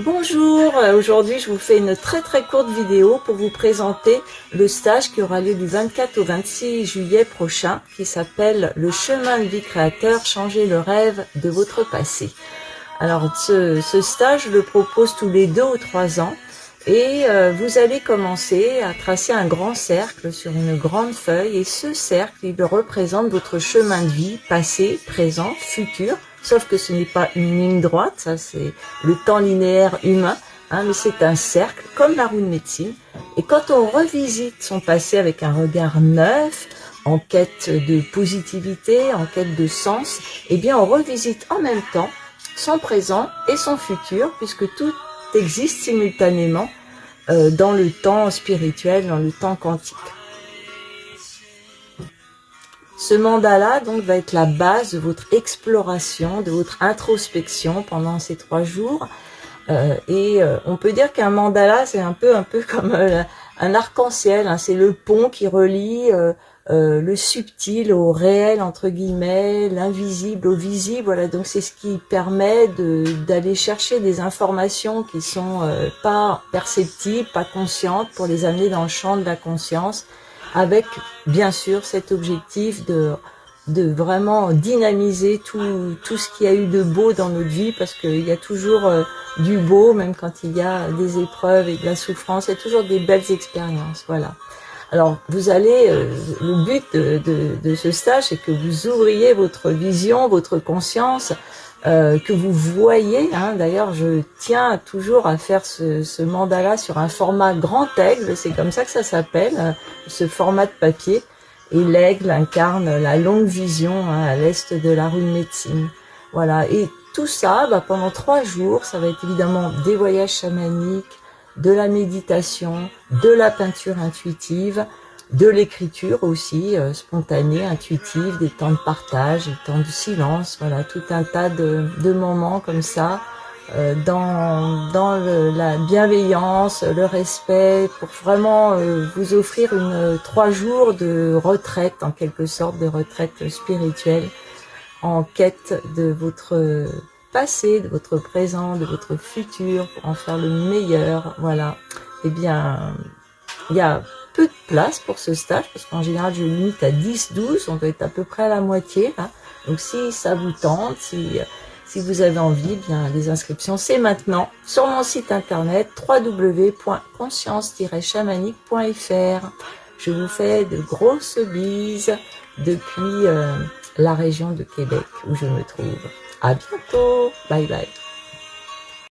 Bonjour, aujourd'hui je vous fais une très courte vidéo pour vous présenter le stage qui aura lieu du 24 au 26 juillet prochain qui s'appelle le chemin de vie créateur, changer le rêve de votre passé. Alors ce stage je le propose tous les 2 ou 3 ans et vous allez commencer à tracer un grand cercle sur une grande feuille et ce cercle il représente votre chemin de vie passé, présent, futur. Sauf que ce n'est pas une ligne droite, ça c'est le temps linéaire humain, mais c'est un cercle, comme la roue de médecine. Et quand on revisite son passé avec un regard neuf, en quête de positivité, en quête de sens, eh bien on revisite en même temps son présent et son futur, puisque tout existe simultanément dans le temps spirituel, dans le temps quantique. Ce mandala donc va être la base de votre exploration, de votre introspection pendant ces 3 jours. On peut dire qu'un mandala c'est un peu comme un arc-en-ciel, c'est le pont qui relie le subtil au réel entre guillemets, l'invisible au visible. Voilà, donc c'est ce qui permet d'aller chercher des informations qui sont pas perceptibles, pas conscientes, pour les amener dans le champ de la conscience, avec bien sûr cet objectif de vraiment dynamiser tout ce qu'il y a eu de beau dans notre vie, parce qu'il y a toujours du beau, même quand il y a des épreuves et de la souffrance, il y a toujours des belles expériences. Voilà. Alors vous allez, le but de ce stage, c'est que vous ouvriez votre vision, votre conscience, que vous voyez. D'ailleurs, je tiens toujours à faire ce mandala sur un format grand aigle, c'est comme ça que ça s'appelle, ce format de papier. Et l'aigle incarne la longue vision à l'est de la rue de médecine. Voilà, et tout ça, pendant 3 jours, ça va être évidemment des voyages chamaniques, de la méditation, de la peinture intuitive, de l'écriture aussi, spontanée, intuitive, des temps de partage, des temps de silence, voilà, tout un tas de moments comme ça, dans la bienveillance, le respect, pour vraiment vous offrir 3 jours de retraite, en quelque sorte, de retraite spirituelle, en quête de votre passé, de votre présent, de votre futur, pour en faire le meilleur. Voilà. Eh bien, il y a peu de place pour ce stage, parce qu'en général, je limite à 10-12, on doit être à peu près à la moitié, là. Donc si ça vous tente, si vous avez envie, bien les inscriptions, c'est maintenant sur mon site internet www.conscience-chamanique.fr. Je vous fais de grosses bises depuis la région de Québec où je me trouve. À bientôt, bye bye.